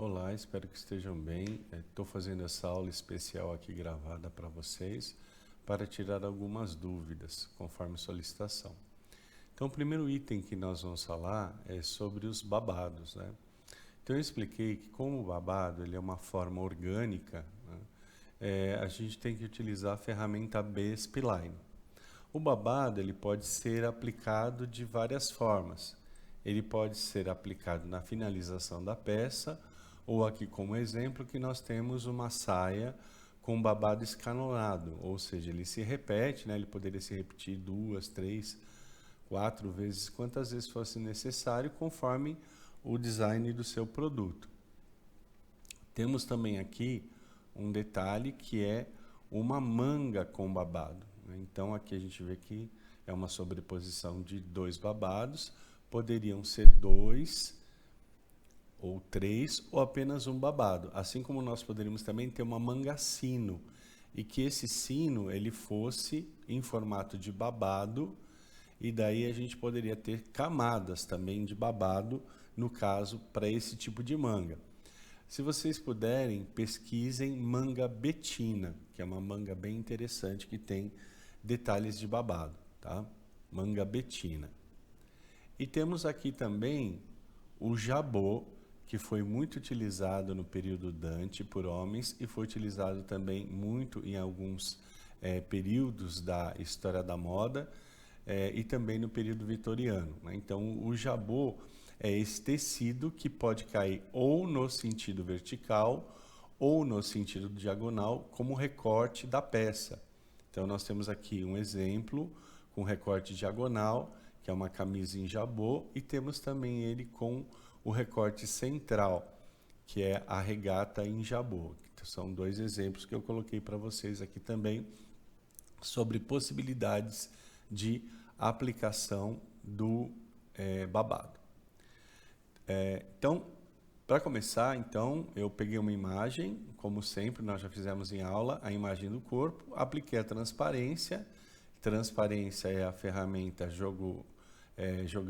Olá, espero que estejam bem. Estou fazendo essa aula especial aqui gravada para vocês para tirar algumas dúvidas, conforme solicitação. Então, o primeiro item que nós vamos falar é sobre os babados, né? Então, eu expliquei que como o babado ele é uma forma orgânica, né, a gente tem que utilizar a ferramenta B-Spline. O babado ele pode ser aplicado de várias formas. Ele pode ser aplicado na finalização da peça, ou aqui como exemplo que nós temos uma saia com babado escalonado, ou seja, ele se repete, né? Ele poderia se repetir 2, 3, 4 vezes, quantas vezes fosse necessário, conforme o design do seu produto. Temos também aqui um detalhe que é uma manga com babado. Então aqui a gente vê que é uma sobreposição de dois babados, poderiam ser 2 ou 3 ou apenas um babado, assim como nós poderíamos também ter uma manga sino e que esse sino ele fosse em formato de babado e daí a gente poderia ter camadas também de babado, no caso, para esse tipo de manga. Se vocês puderem, pesquisem manga betina, que é uma manga bem interessante que tem detalhes de babado, tá? Manga betina. E temos aqui também o jabô, que foi muito utilizado no período Dante por homens e foi utilizado também muito em alguns períodos da história da moda e também no período vitoriano, né? Então, o jabô é esse tecido que pode cair ou no sentido vertical ou no sentido diagonal como recorte da peça. Então, nós temos aqui um exemplo com recorte diagonal, que é uma camisa em jabô, e temos também ele com o recorte central, que é a regata em jabô. Então, são dois exemplos que eu coloquei para vocês aqui também sobre possibilidades de aplicação do babado. Então, para começar, então, eu peguei uma imagem, como sempre, nós já fizemos em aula, a imagem do corpo, apliquei a transparência. Transparência é a ferramenta jogo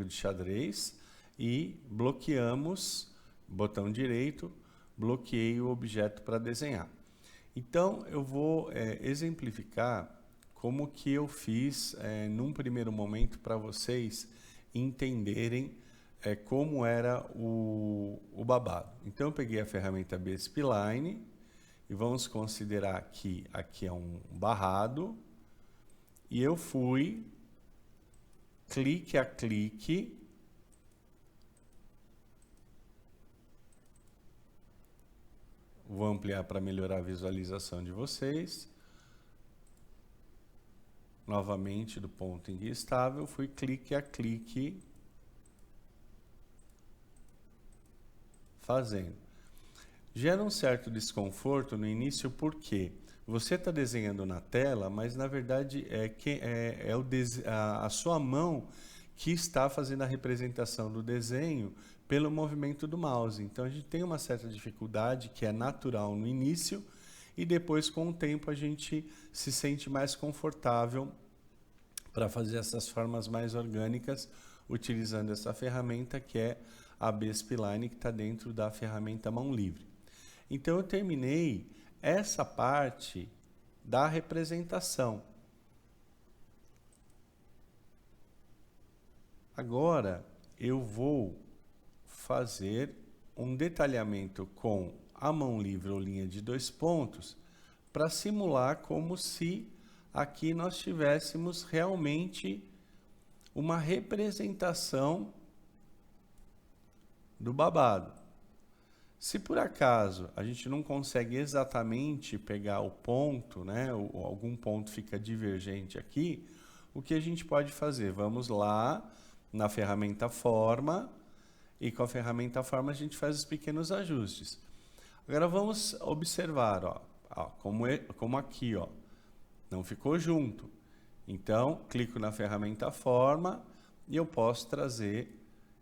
de xadrez, e bloqueamos, botão direito, bloqueei o objeto para desenhar. Então, eu vou exemplificar como que eu fiz num primeiro momento para vocês entenderem como era o babado. Então, eu peguei a ferramenta B-Spline e vamos considerar que aqui é um barrado e eu fui clique a clique vou ampliar para melhorar a visualização de vocês. Novamente, do ponto em guia estável, fui clique a clique fazendo. Gera um certo desconforto no início porque você está desenhando na tela, mas na verdade a sua mão que está fazendo a representação do desenho pelo movimento do mouse. Então a gente tem uma certa dificuldade que é natural no início e depois com o tempo a gente se sente mais confortável para fazer essas formas mais orgânicas utilizando essa ferramenta que é a B-Spline, que está dentro da ferramenta Mão Livre. Então eu terminei essa parte da representação. Agora eu vou fazer um detalhamento com a mão livre ou linha de 2 pontos para simular como se aqui nós tivéssemos realmente uma representação do babado. Se por acaso a gente não consegue exatamente pegar o ponto, né, ou algum ponto fica divergente aqui, o que a gente pode fazer? Vamos lá na ferramenta forma e com a ferramenta forma a gente faz os pequenos ajustes. Agora vamos observar, como aqui, não ficou junto. Então, clico na ferramenta forma e eu posso trazer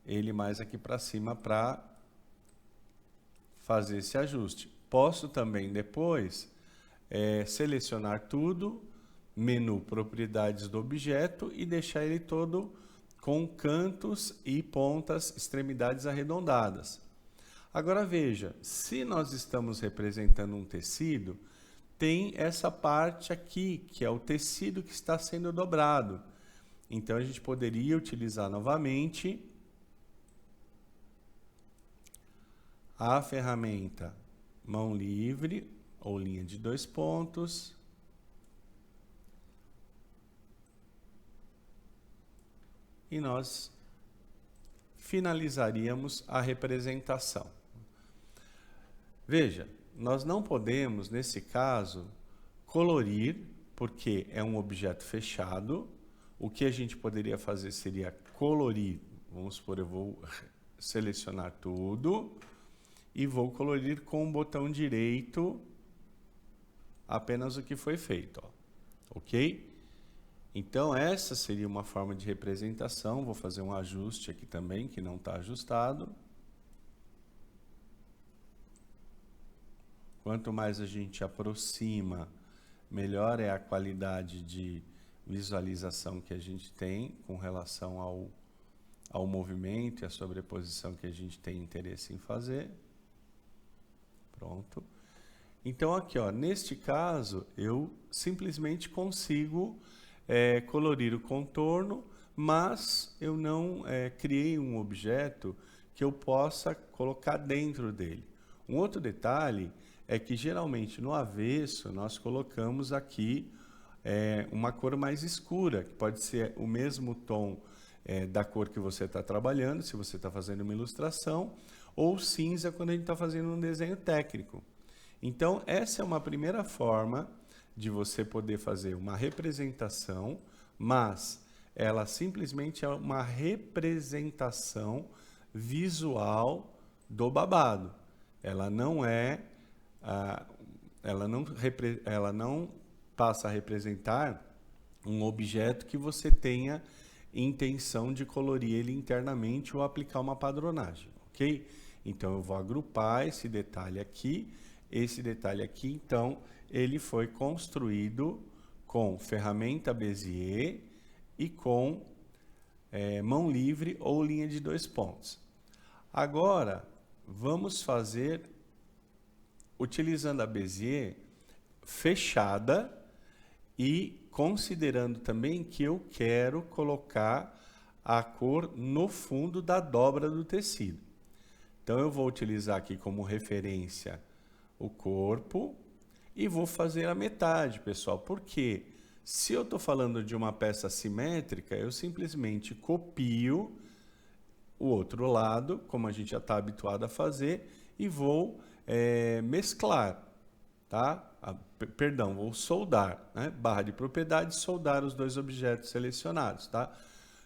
ele mais aqui para cima para fazer esse ajuste. Posso também depois selecionar tudo, menu propriedades do objeto e deixar ele todo com cantos e pontas, extremidades arredondadas. Agora veja, se nós estamos representando um tecido, tem essa parte aqui, que é o tecido que está sendo dobrado. Então a gente poderia utilizar novamente a ferramenta mão livre ou linha de 2 pontos. E nós finalizaríamos a representação. Veja, nós não podemos, nesse caso, colorir, porque é um objeto fechado. O que a gente poderia fazer seria colorir. Vamos supor, eu vou selecionar tudo e vou colorir com o botão direito apenas o que foi feito, ó. Ok? Então, essa seria uma forma de representação. Vou fazer um ajuste aqui também, que não está ajustado. Quanto mais a gente aproxima, melhor é a qualidade de visualização que a gente tem com relação ao movimento e à sobreposição que a gente tem interesse em fazer. Pronto. Então, aqui, ó, neste caso, eu simplesmente consigo colorir o contorno, mas eu não criei um objeto que eu possa colocar dentro dele. Um outro detalhe é que geralmente no avesso nós colocamos aqui uma cor mais escura, que pode ser o mesmo tom da cor que você está trabalhando, se você está fazendo uma ilustração, ou cinza quando a gente está fazendo um desenho técnico. Então, essa é uma primeira forma de você poder fazer uma representação, mas ela simplesmente é uma representação visual do babado. Ela não ela não passa a representar um objeto que você tenha intenção de colorir ele internamente ou aplicar uma padronagem, ok? Então, eu vou agrupar esse detalhe aqui. Esse detalhe aqui, então, ele foi construído com ferramenta Bezier e com mão livre ou linha de 2 pontos. Agora, vamos fazer, utilizando a Bezier fechada e considerando também que eu quero colocar a cor no fundo da dobra do tecido. Então, eu vou utilizar aqui como referência o corpo e vou fazer a metade, pessoal. Por quê? Se eu estou falando de uma peça simétrica, eu simplesmente copio o outro lado, como a gente já está habituado a fazer, e vou mesclar, tá? Perdão, vou soldar, né? Barra de propriedade, soldar os dois objetos selecionados, tá?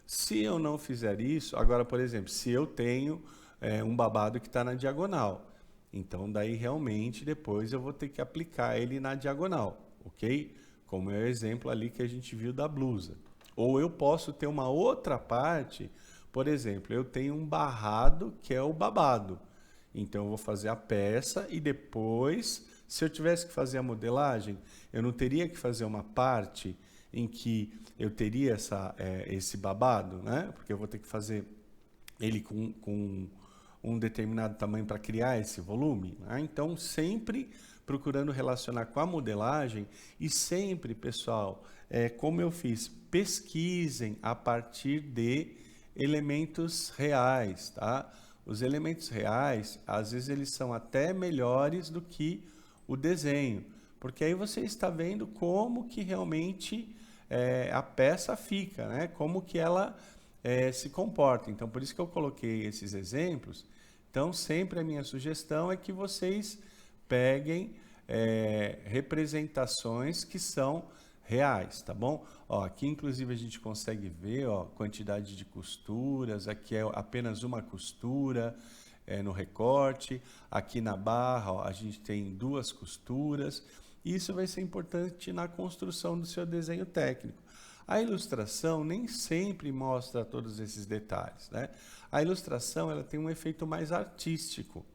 Se eu não fizer isso, agora, por exemplo, se eu tenho um babado que está na diagonal, então daí realmente depois eu vou ter que aplicar ele na diagonal, ok? Como é o exemplo ali que a gente viu da blusa. Ou eu posso ter uma outra parte, por exemplo, eu tenho um barrado que é o babado. Então eu vou fazer a peça e depois, se eu tivesse que fazer a modelagem, eu não teria que fazer uma parte em que eu teria esse babado, né? Porque eu vou ter que fazer ele com um determinado tamanho para criar esse volume, né? Então, sempre procurando relacionar com a modelagem e sempre, pessoal, como eu fiz, pesquisem a partir de elementos reais, tá? Os elementos reais, às vezes, eles são até melhores do que o desenho, porque aí você está vendo como que realmente a peça fica, né? Como que ela se comporta. Então, por isso que eu coloquei esses exemplos. Então, sempre a minha sugestão é que vocês peguem representações que são reais, tá bom? Ó, aqui, inclusive, a gente consegue ver a quantidade de costuras. Aqui é apenas uma costura no recorte. Aqui na barra, ó, a gente tem 2 costuras. Isso vai ser importante na construção do seu desenho técnico. A ilustração nem sempre mostra todos esses detalhes, né? A ilustração ela tem um efeito mais artístico,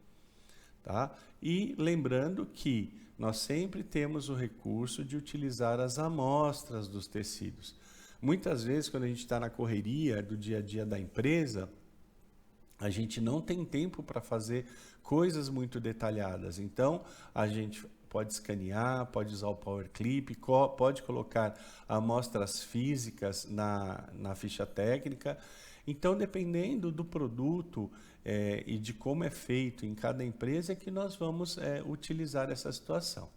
tá? E lembrando que nós sempre temos o recurso de utilizar as amostras dos tecidos. Muitas vezes, quando a gente está na correria do dia a dia da empresa, a gente não tem tempo para fazer coisas muito detalhadas. Então, a gente pode escanear, pode usar o Power Clip, pode colocar amostras físicas na ficha técnica. Então, dependendo do produto e de como é feito em cada empresa, é que nós vamos utilizar essa situação.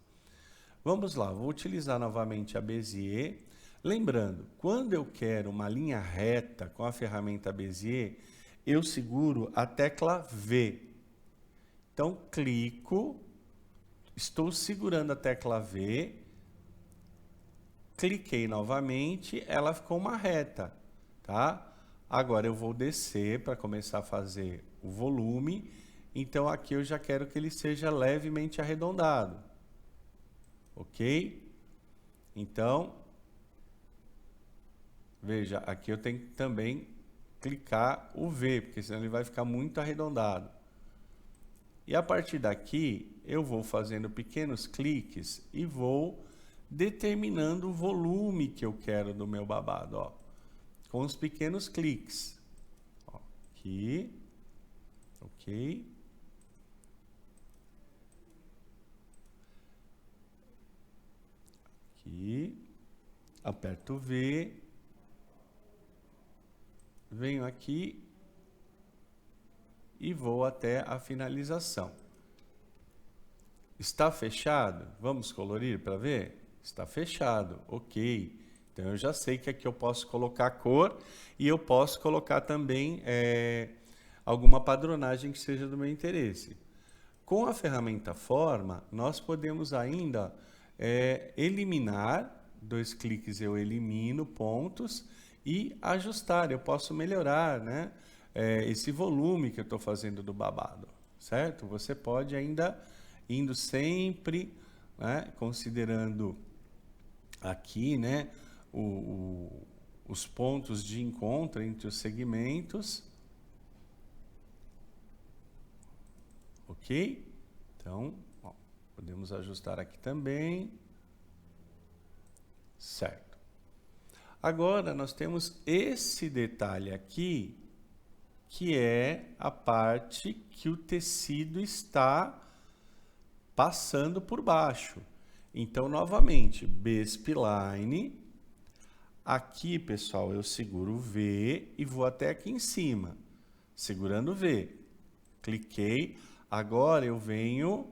Vamos lá, vou utilizar novamente a Bezier. Lembrando, quando eu quero uma linha reta com a ferramenta Bezier, eu seguro a tecla V. Então, clico, estou segurando a tecla V, cliquei novamente, ela ficou uma reta, tá? Agora eu vou descer para começar a fazer o volume. Então, aqui eu já quero que ele seja levemente arredondado. Ok? Então, veja, aqui eu tenho que também clicar o V, porque senão ele vai ficar muito arredondado. E a partir daqui, eu vou fazendo pequenos cliques e vou determinando o volume que eu quero do meu babado, ó, com os pequenos cliques. Ó, aqui, ok. Aqui, aperto V, venho aqui e vou até a finalização. Está fechado? Vamos colorir para ver? Está fechado, ok. Então eu já sei que aqui eu posso colocar cor e eu posso colocar também alguma padronagem que seja do meu interesse. Com a ferramenta Forma, nós podemos ainda eliminar, 2 cliques eu elimino pontos e ajustar, eu posso melhorar, né, esse volume que eu estou fazendo do babado, certo? Você pode ainda, indo sempre, né, considerando aqui, né, os pontos de encontro entre os segmentos, ok? Então, ó, podemos ajustar aqui também, certo? Agora, nós temos esse detalhe aqui, que é a parte que o tecido está passando por baixo. Então, novamente, B-spline. Aqui, pessoal, eu seguro o V e vou até aqui em cima, segurando o V. Cliquei. Agora, eu venho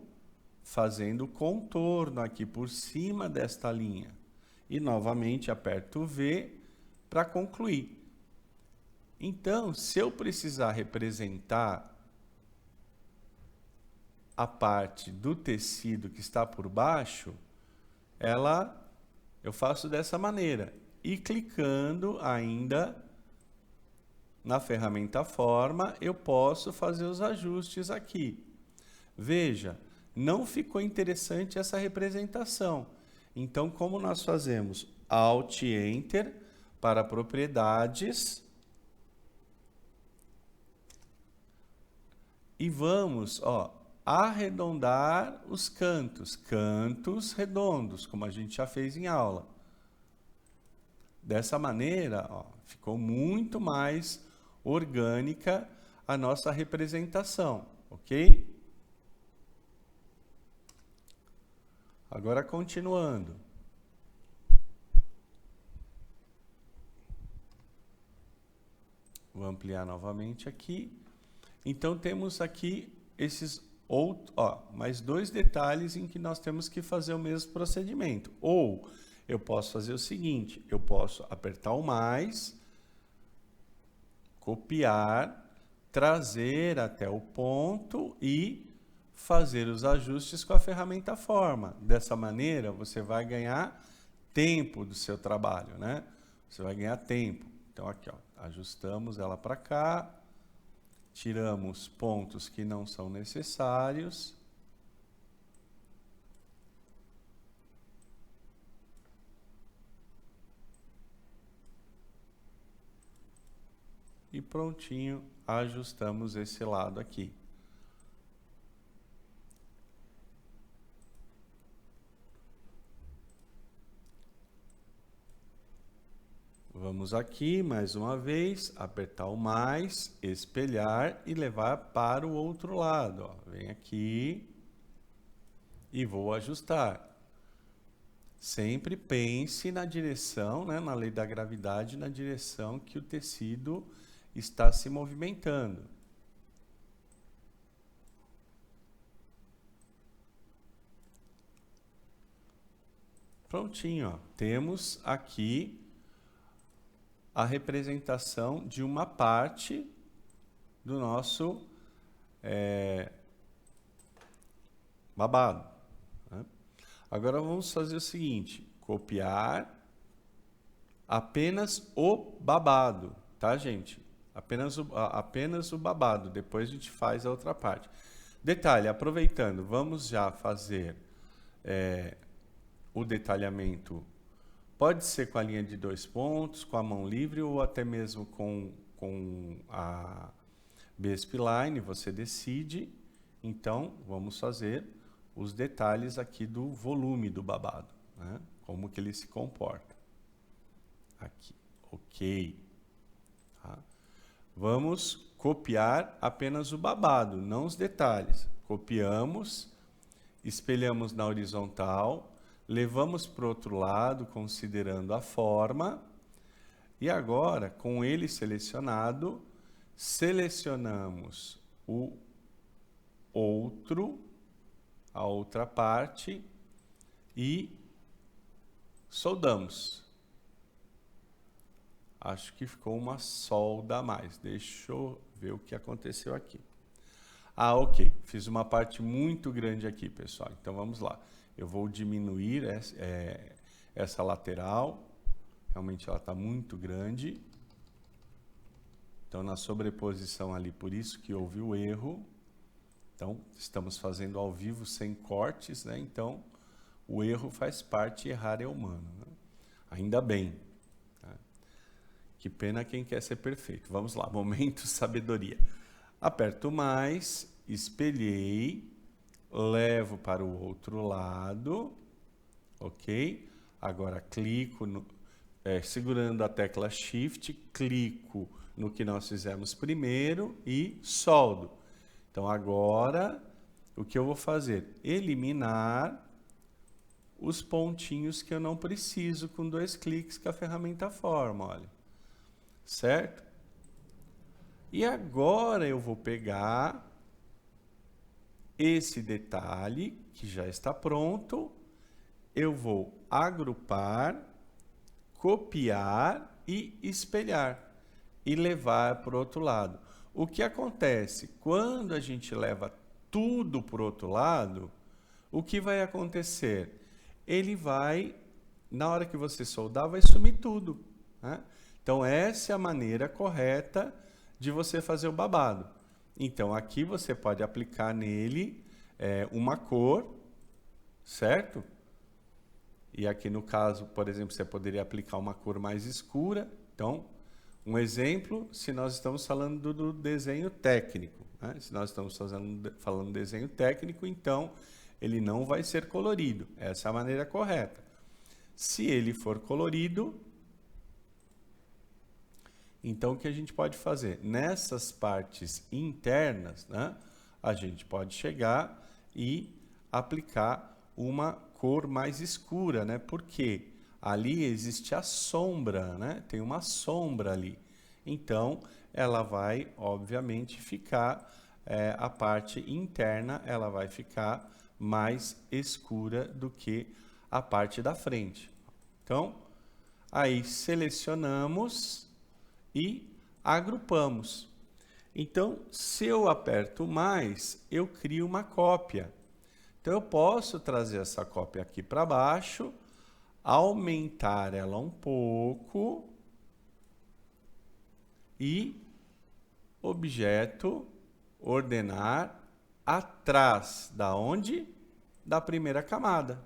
fazendo o contorno aqui por cima desta linha. E, novamente, aperto o V para concluir. Então, se eu precisar representar a parte do tecido que está por baixo, eu faço dessa maneira. E clicando ainda na ferramenta Forma, eu posso fazer os ajustes aqui. Veja, não ficou interessante essa representação. Então, como nós fazemos? Alt Enter para propriedades. E vamos, ó, arredondar os cantos, cantos redondos, como a gente já fez em aula. Dessa maneira, ó, ficou muito mais orgânica a nossa representação, ok? Agora, continuando. Vou ampliar novamente aqui. Então, temos aqui esses mais 2 detalhes em que nós temos que fazer o mesmo procedimento. Ou eu posso fazer o seguinte, eu posso apertar o mais, copiar, trazer até o ponto e fazer os ajustes com a ferramenta Forma. Dessa maneira, você vai ganhar tempo do seu trabalho, né? Você vai ganhar tempo. Então, aqui, ó, ajustamos ela para cá. Tiramos pontos que não são necessários. E prontinho, ajustamos esse lado aqui. Vamos aqui, mais uma vez, apertar o mais, espelhar e levar para o outro lado. Ó. Vem aqui e vou ajustar. Sempre pense na direção, né, na lei da gravidade, na direção que o tecido está se movimentando. Prontinho, ó. Temos aqui a representação de uma parte do nosso babado. Né? Agora vamos fazer o seguinte, copiar apenas o babado, tá, gente? Apenas o babado, depois a gente faz a outra parte. Detalhe, aproveitando, vamos já fazer o detalhamento. Pode ser com a linha de 2 pontos, com a mão livre ou até mesmo com a B-spline, você decide. Então, vamos fazer os detalhes aqui do volume do babado, né? Como que ele se comporta. Aqui, ok. Tá? Vamos copiar apenas o babado, não os detalhes. Copiamos, espelhamos na horizontal, levamos para o outro lado, considerando a forma. E agora, com ele selecionado, selecionamos o outro, a outra parte, e soldamos. Acho que ficou uma solda a mais. Deixa eu ver o que aconteceu aqui. Ah, ok. Fiz uma parte muito grande aqui, pessoal. Então, vamos lá. Eu vou diminuir essa lateral. Realmente ela está muito grande. Então, na sobreposição ali, por isso que houve o erro. Então, estamos fazendo ao vivo sem cortes, né? Então, o erro faz parte e errar é humano. Né? Ainda bem. Tá? Que pena quem quer ser perfeito. Vamos lá, momento sabedoria. Aperto mais, espelhei. Levo para o outro lado, ok? Agora clico, segurando a tecla Shift, clico no que nós fizemos primeiro e soldo. Então agora, o que eu vou fazer? Eliminar os pontinhos que eu não preciso com 2 cliques que a ferramenta forma, olha. Certo? E agora eu vou pegar esse detalhe, que já está pronto, eu vou agrupar, copiar e espelhar e levar para o outro lado. O que acontece? Quando a gente leva tudo para o outro lado, o que vai acontecer? Ele vai, na hora que você soldar, vai sumir tudo. Né? Então, essa é a maneira correta de você fazer o babado. Então, aqui você pode aplicar nele uma cor, certo? E aqui no caso, por exemplo, você poderia aplicar uma cor mais escura. Então, um exemplo, se nós estamos falando do desenho técnico. Né? Se nós estamos falando desenho técnico, então ele não vai ser colorido. Essa é a maneira correta. Se ele for colorido, então, o que a gente pode fazer? Nessas partes internas, né, a gente pode chegar e aplicar uma cor mais escura, né? Porque ali existe a sombra, né? Tem uma sombra ali. Então, ela vai, obviamente, ficar, a parte interna, ela vai ficar mais escura do que a parte da frente. Então, aí selecionamos e agrupamos. Então, se eu aperto mais, eu crio uma cópia. Então, eu posso trazer essa cópia aqui para baixo, aumentar ela um pouco e objeto, ordenar atrás da onde? Da primeira camada.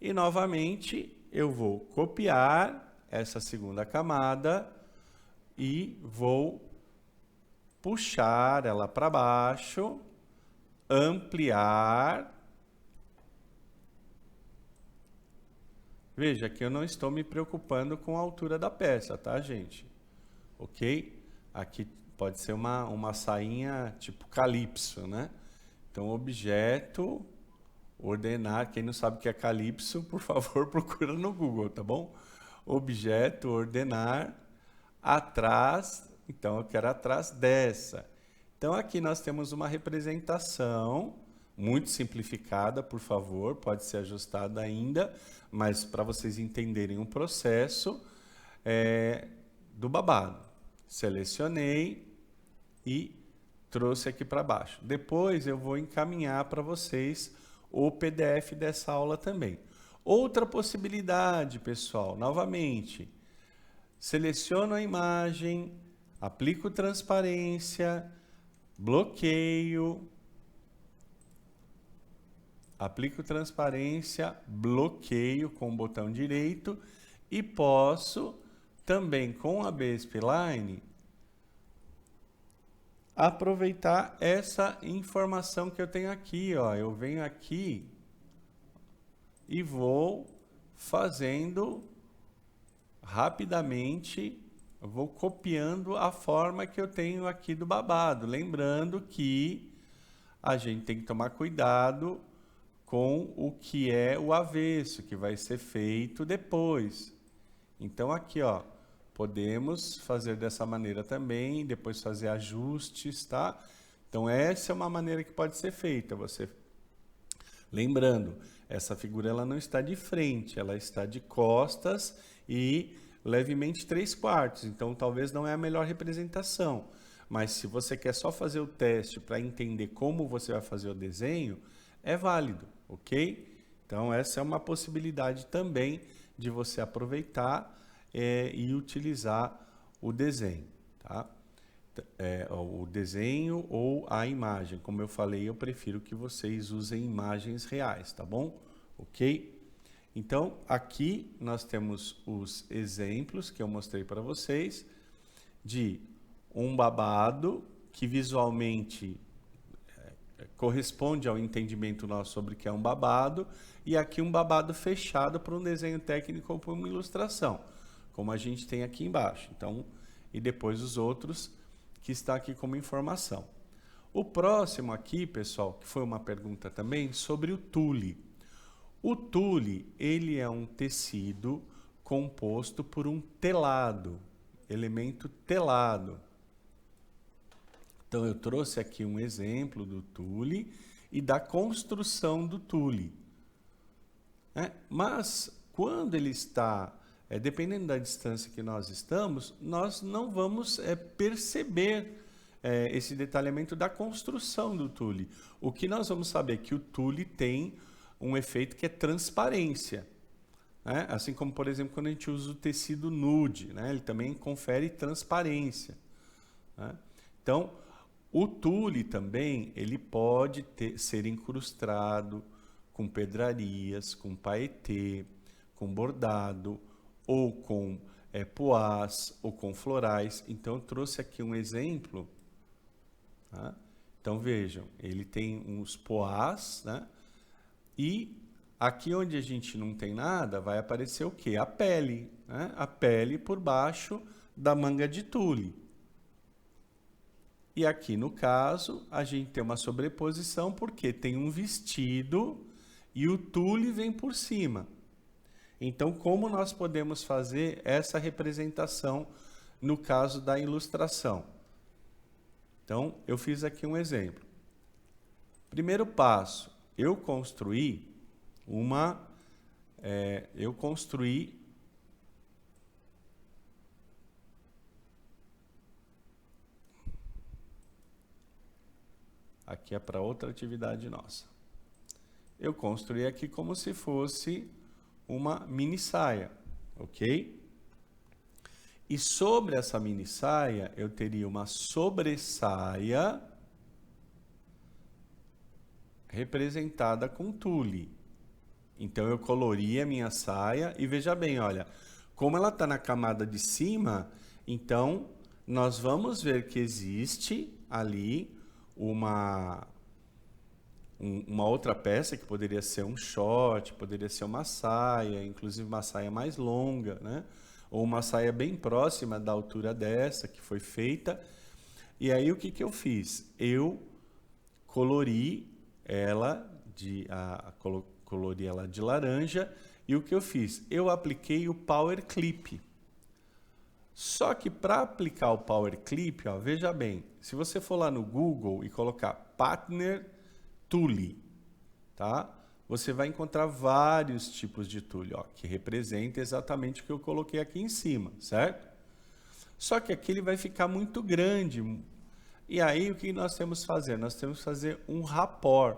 E, novamente, eu vou copiar essa segunda camada e vou puxar ela para baixo, ampliar, Veja que eu não estou me preocupando com a altura da peça, tá, gente? Ok? Aqui pode ser uma sainha tipo calypso, né? Então, objeto, ordenar. Quem não sabe o que é calypso, por favor, procura no Google, tá bom? Objeto, ordenar, atrás. Então, eu quero atrás dessa. Então, aqui nós temos uma representação muito simplificada, por favor, pode ser ajustada ainda, mas para vocês entenderem o processo do babado. Selecionei e trouxe aqui para baixo. Depois eu vou encaminhar para vocês o PDF dessa aula também. Outra possibilidade, pessoal, novamente, seleciono a imagem, aplico transparência, bloqueio, aplico transparência, bloqueio com o botão direito e posso também com a B-Spline aproveitar essa informação que eu tenho aqui, ó. Eu venho aqui e vou fazendo rapidamente, eu vou copiando a forma que eu tenho aqui do babado. Lembrando que a gente tem que tomar cuidado com o que é o avesso, que vai ser feito depois. Então aqui, ó, podemos fazer dessa maneira também, depois fazer ajustes, tá? Então essa é uma maneira que pode ser feita. Você, lembrando, essa figura ela não está de frente, ela está de costas e levemente 3/4. Então talvez não é a melhor representação. Mas se você quer só fazer o teste para entender como você vai fazer o desenho, é válido, ok? Então essa é uma possibilidade também de você aproveitar e utilizar o desenho, tá? O desenho ou a imagem. Como eu falei, eu prefiro que vocês usem imagens reais, tá bom? Ok? Então, aqui nós temos os exemplos que eu mostrei para vocês de um babado que visualmente corresponde ao entendimento nosso sobre o que é um babado, e aqui um babado fechado para um desenho técnico ou para uma ilustração, como a gente tem aqui embaixo. Então, e depois os outros que está aqui como informação. O próximo aqui, pessoal, que foi uma pergunta também, sobre o tule. O tule, ele é um tecido composto por um telado, elemento telado. Então, eu trouxe aqui um exemplo do tule e da construção do tule. Mas, quando ele está, dependendo da distância que nós estamos, nós não vamos perceber esse detalhamento da construção do tule. O que nós vamos saber é que o tule tem um efeito que é transparência. Assim como, por exemplo, quando a gente usa o tecido nude, ele também confere transparência. Então, o tule também, ele pode ser incrustado com pedrarias, com paetê, com bordado, ou com poás, ou com florais. Então, eu trouxe aqui um exemplo. Então, vejam, ele tem uns poás, e aqui onde a gente não tem nada, vai aparecer o quê? A pele, a pele por baixo da manga de tule. E aqui, no caso, a gente tem uma sobreposição porque tem um vestido e o tule vem por cima. Então, como nós podemos fazer essa representação no caso da ilustração? Então, eu fiz aqui um exemplo. Primeiro passo, eu construí aqui é para outra atividade nossa. Eu construí aqui como se fosse uma mini saia, ok? E sobre essa mini saia, eu teria uma sobressaia representada com tule. Então, eu colori a minha saia e veja bem, olha, como ela está na camada de cima, então, nós vamos ver que existe ali um uma outra peça que poderia ser um short, poderia ser uma saia, inclusive uma saia mais longa, né? Ou uma saia bem próxima da altura dessa que foi feita. E aí o que que eu fiz? Eu colori ela colori ela de laranja, e o que eu fiz? Eu apliquei o Power Clip. Só que para aplicar o Power Clip, ó, veja bem, se você for lá no Google e colocar Partner Tule, tá? Você vai encontrar vários tipos de tule, ó, que representa exatamente o que eu coloquei aqui em cima, certo? Só que aqui ele vai ficar muito grande. E aí o que nós temos que fazer? Nós temos que fazer um rapport.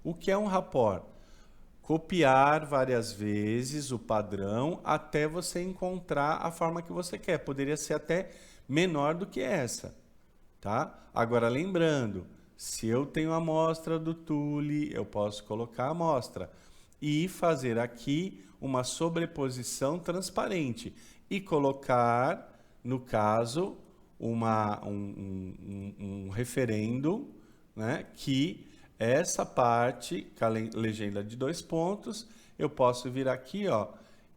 O que é um rapport? Copiar várias vezes o padrão até você encontrar a forma que você quer. Poderia ser até menor do que essa, tá? Agora lembrando, se eu tenho a amostra do tule, eu posso colocar a amostra e fazer aqui uma sobreposição transparente e colocar, no caso, um referendo, né, que essa parte, com a legenda de 2 pontos, eu posso vir aqui, ó,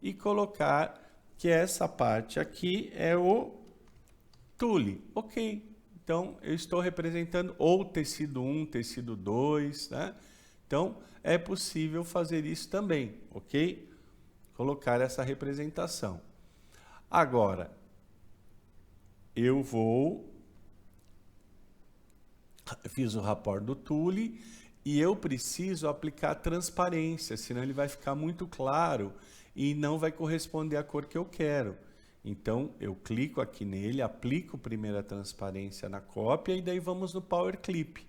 e colocar que essa parte aqui é o tule. Ok, então eu estou representando ou tecido 1, tecido 2, né? Então é possível fazer isso também, ok? Colocar essa representação. Agora, eu fiz o rapport do tule e eu preciso aplicar transparência, senão ele vai ficar muito claro e não vai corresponder à cor que eu quero. Então, eu clico aqui nele, aplico primeiro a transparência na cópia e daí vamos no Power Clip.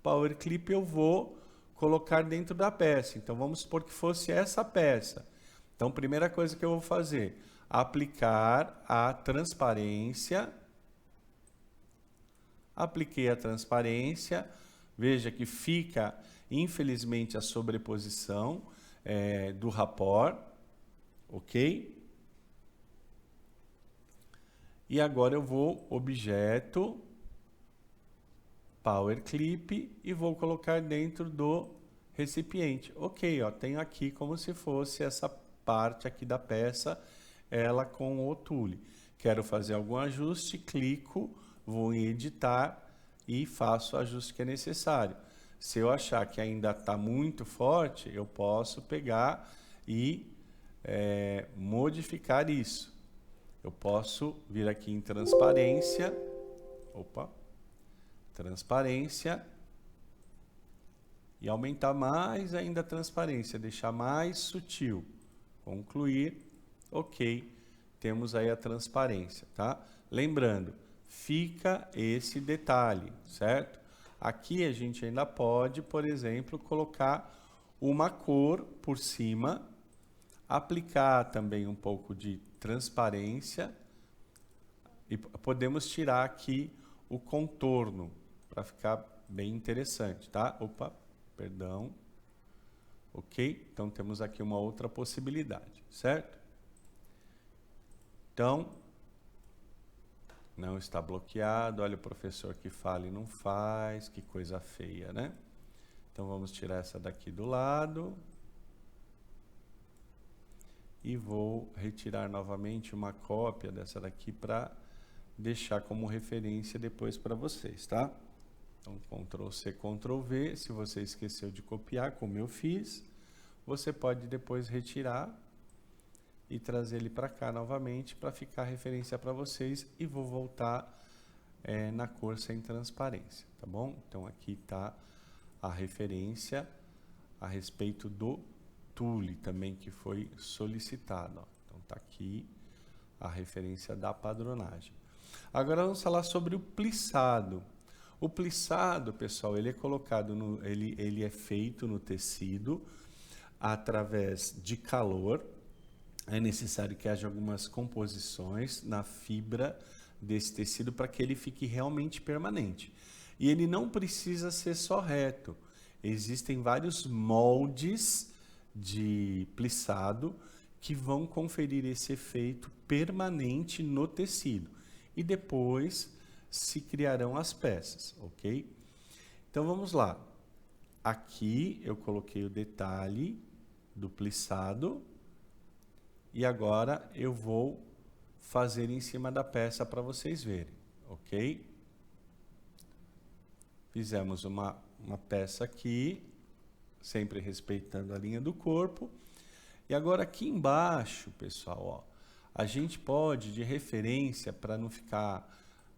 Power Clip eu vou colocar dentro da peça. Então, vamos supor que fosse essa peça. Então, primeira coisa que eu vou fazer, aplicar a transparência. Apliquei a transparência. Veja que fica, infelizmente, a sobreposição do rapport, ok? E agora eu vou objeto, Power Clip e vou colocar dentro do recipiente. Ok, ó, tenho aqui como se fosse essa parte aqui da peça, ela com o tule. Quero fazer algum ajuste, clico, vou em editar e faço o ajuste que é necessário. Se eu achar que ainda está muito forte, eu posso pegar e modificar isso. Eu posso vir aqui em transparência, transparência, e aumentar mais ainda a transparência, deixar mais sutil. Concluir, ok, temos aí a transparência, tá? Lembrando, fica esse detalhe, certo? Aqui a gente ainda pode, por exemplo, colocar uma cor por cima, aplicar também um pouco de transparência e podemos tirar aqui o contorno para ficar bem interessante, tá? Perdão. Ok? Então temos aqui uma outra possibilidade, certo? Então, não está bloqueado. Olha o professor que fala e não faz, que coisa feia, né? Então vamos tirar essa daqui do lado. E vou retirar novamente uma cópia dessa daqui para deixar como referência depois para vocês, tá? Então, Ctrl+C, Ctrl+V, se você esqueceu de copiar, como eu fiz, você pode depois retirar e trazer ele para cá novamente para ficar referência para vocês e vou voltar na cor sem transparência, tá bom? Então, aqui está a referência a respeito do tule também que foi solicitado, ó. Então tá aqui a referência da padronagem. Agora vamos falar sobre o plissado. O plissado, pessoal, ele é colocado ele é feito no tecido através de calor. É necessário que haja algumas composições na fibra desse tecido para que ele fique realmente permanente. E ele não precisa ser só reto. Existem vários moldes de plissado que vão conferir esse efeito permanente no tecido. E depois se criarão as peças, ok? Então vamos lá. aqui eu coloquei o detalhe do plissado e agora eu vou fazer em cima da peça para vocês verem, ok? Fizemos uma peça aqui, sempre respeitando a linha do corpo. E agora aqui embaixo, pessoal, ó, a gente pode, de referência, para não ficar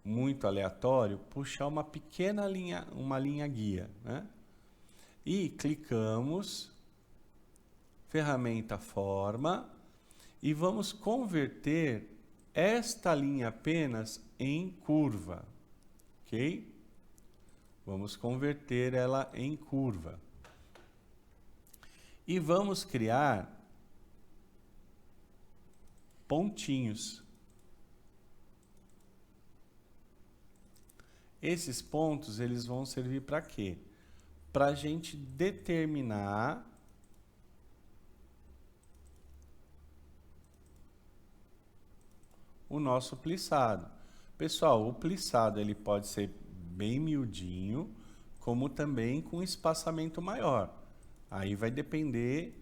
muito aleatório, puxar uma pequena linha, uma linha guia, né? E clicamos, ferramenta forma, e vamos converter esta linha apenas em curva, ok? Vamos converter ela em curva. E vamos criar pontinhos. Esses pontos, eles vão servir para quê? Para a gente determinar o nosso plissado. Pessoal, o plissado ele pode ser bem miudinho, como também com espaçamento maior. Aí vai depender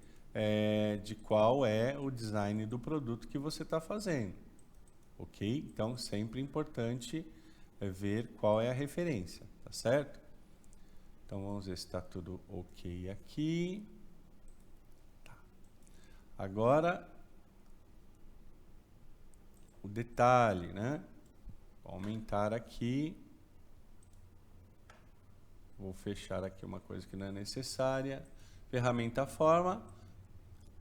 de qual é o design do produto que você está fazendo, ok? Então, sempre importante ver qual é a referência, tá certo? Então, vamos ver se está tudo ok aqui. Tá. Agora, o detalhe, né? Vou aumentar aqui. Vou fechar aqui uma coisa que não é necessária. Ferramenta forma.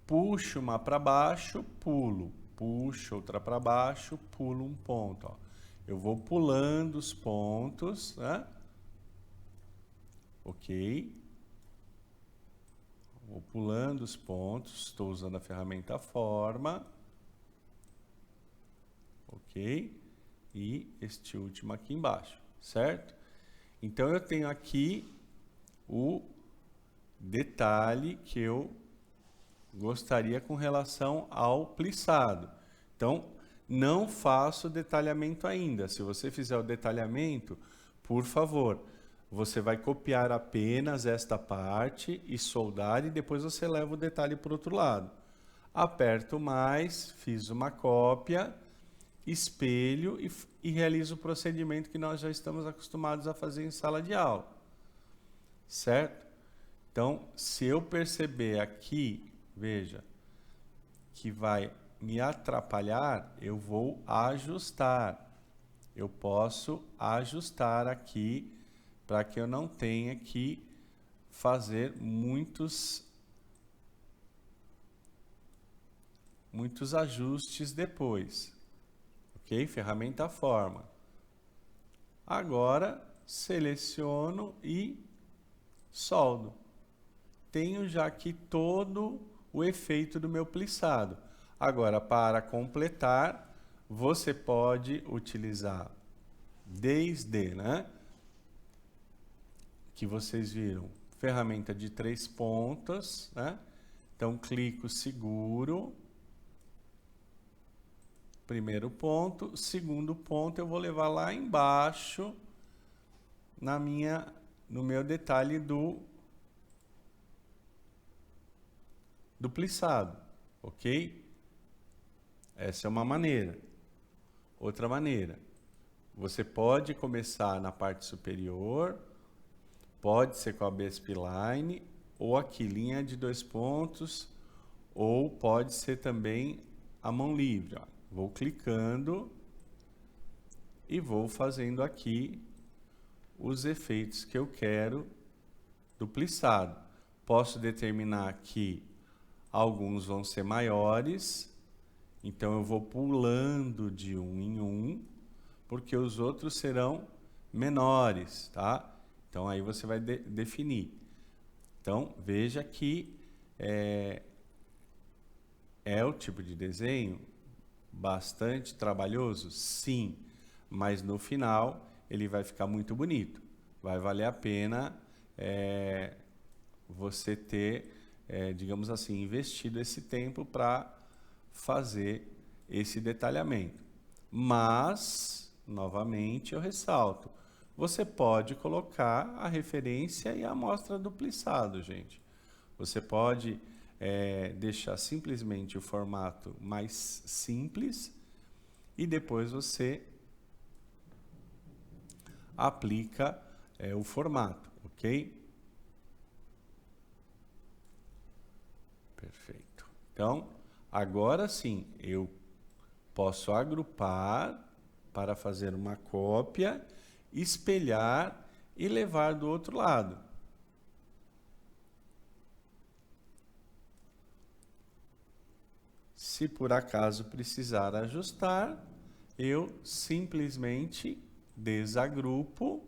Puxo uma para baixo, pulo. Puxo outra para baixo, pulo um ponto. Ó. Eu vou pulando os pontos, né? Ok. Vou pulando os pontos. Estou usando a ferramenta forma. Ok. E este último aqui embaixo, certo? Então, eu tenho aqui o detalhe que eu gostaria com relação ao plissado. Então, não faço detalhamento ainda. Se você fizer o detalhamento, por favor, você vai copiar apenas esta parte e soldar e depois você leva o detalhe para o outro lado. Aperto mais, fiz uma cópia, espelho e realizo o procedimento que nós já estamos acostumados a fazer em sala de aula. Certo? Então, se eu perceber aqui, veja, que vai me atrapalhar, eu vou ajustar. Eu posso ajustar aqui para que eu não tenha que fazer muitos ajustes depois. Ok? Ferramenta forma. Agora, seleciono e soldo. Tenho já aqui todo o efeito do meu plissado. Agora, para completar, você pode utilizar desde, né? Que vocês viram, ferramenta de 3 pontas, né? Então, clico, seguro. Primeiro ponto. Segundo ponto, eu vou levar lá embaixo no meu detalhe do plissado, ok? Essa é uma maneira. Outra maneira, você pode começar na parte superior, pode ser com a B-spline, ou aqui, linha de 2 pontos, ou pode ser também a mão livre. Ó. Vou clicando e vou fazendo aqui os efeitos que eu quero do plissado. Posso determinar que alguns vão ser maiores, então eu vou pulando de um em um, porque os outros serão menores, tá? Então aí você vai definir. Então veja que é o tipo de desenho bastante trabalhoso, sim, mas no final ele vai ficar muito bonito. Vai valer a pena você ter, digamos assim, investido esse tempo para fazer esse detalhamento. Mas, novamente, eu ressalto, você pode colocar a referência e a amostra dupliçado, gente. Você pode deixar simplesmente o formato mais simples e depois você aplica o formato, ok? Perfeito. Então, agora sim, eu posso agrupar para fazer uma cópia, espelhar e levar do outro lado. Se por acaso precisar ajustar, eu simplesmente desagrupo,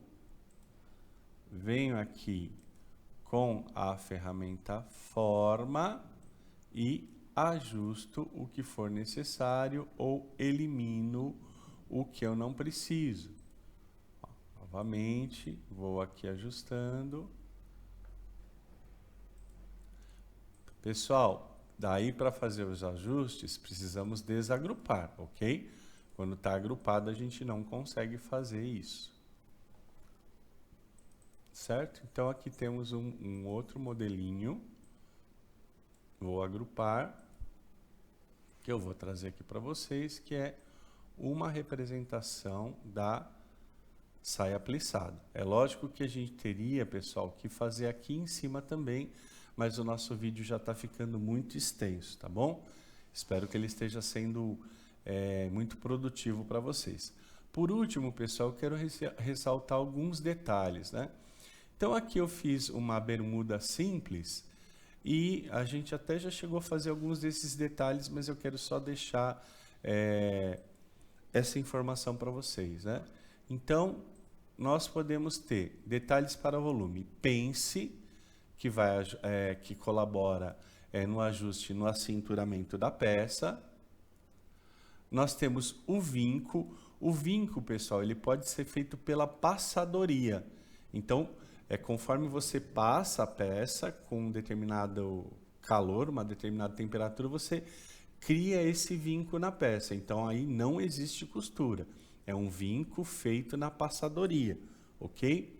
venho aqui com a ferramenta Forma e ajusto o que for necessário ou elimino o que eu não preciso. Novamente, vou aqui ajustando. Pessoal, daí para fazer os ajustes, precisamos desagrupar, ok? Quando está agrupado, a gente não consegue fazer isso. Certo? Então, aqui temos um outro modelinho. Vou agrupar, que eu vou trazer aqui para vocês, que é uma representação da saia plissada. É lógico que a gente teria, pessoal, que fazer aqui em cima também, mas o nosso vídeo já está ficando muito extenso, tá bom? Espero que ele esteja sendo muito produtivo para vocês. Por último, pessoal, eu quero ressaltar alguns detalhes, né? Então, aqui eu fiz uma bermuda simples e a gente até já chegou a fazer alguns desses detalhes, mas eu quero só deixar essa informação para vocês, né? Então, nós podemos ter detalhes para volume. Pence, que colabora no ajuste, no acinturamento da peça. Nós temos o vinco. O vinco, pessoal, ele pode ser feito pela passadoria. Então, conforme você passa a peça com um determinado calor, uma determinada temperatura, você cria esse vinco na peça. Então, aí não existe costura. É um vinco feito na passadoria, ok?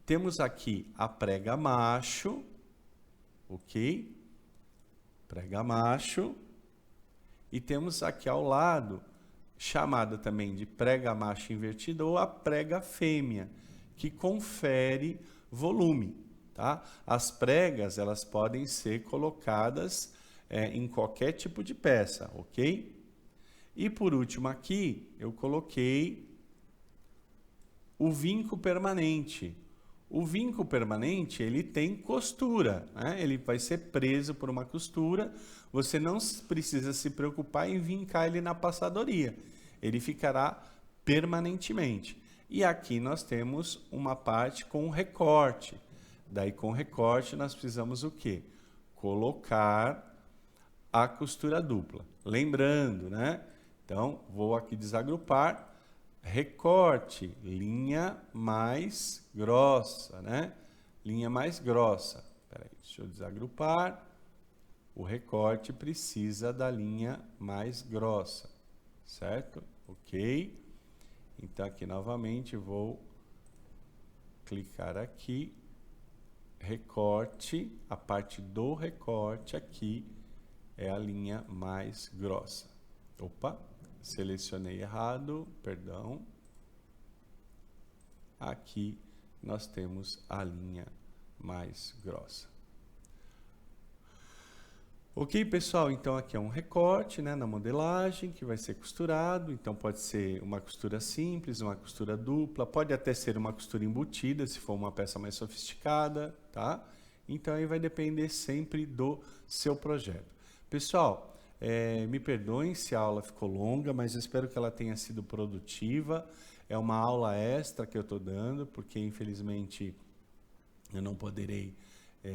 Temos aqui a prega macho, ok? Prega macho. E temos aqui ao lado, chamada também de prega macho invertida ou a prega fêmea, que confere volume, tá? As pregas, elas podem ser colocadas em qualquer tipo de peça, ok? E por último aqui, eu coloquei o vinco permanente. O vinco permanente, ele tem costura, né? Ele vai ser preso por uma costura, você não precisa se preocupar em vincar ele na passadoria, ele ficará permanentemente. E aqui nós temos uma parte com recorte, daí com recorte nós precisamos o quê? Colocar a costura dupla. Lembrando, né? Então, vou aqui desagrupar, recorte, linha mais grossa, né? Linha mais grossa. Peraí, deixa eu desagrupar. O recorte precisa da linha mais grossa, certo? Ok. Então, aqui novamente vou clicar aqui, recorte, a parte do recorte aqui é a linha mais grossa. Opa, selecionei errado, perdão. Aqui nós temos a linha mais grossa. Ok, pessoal, então aqui é um recorte, né, na modelagem que vai ser costurado. Então pode ser uma costura simples, uma costura dupla, pode até ser uma costura embutida, se for uma peça mais sofisticada, tá? Então aí vai depender sempre do seu projeto. Pessoal, me perdoem se a aula ficou longa, mas eu espero que ela tenha sido produtiva. É uma aula extra que eu estou dando, porque infelizmente eu não poderei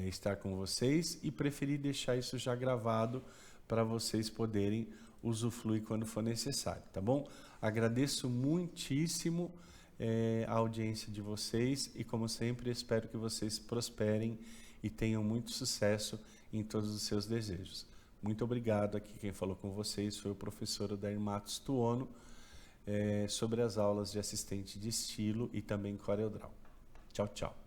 estar com vocês e preferi deixar isso já gravado para vocês poderem usufruir quando for necessário, tá bom? Agradeço muitíssimo a audiência de vocês e, como sempre, espero que vocês prosperem e tenham muito sucesso em todos os seus desejos. Muito obrigado. Aqui quem falou com vocês foi o professor Odair Matos Tuono. sobre as aulas de assistente de estilo e também CorelDRAW. Tchau, tchau.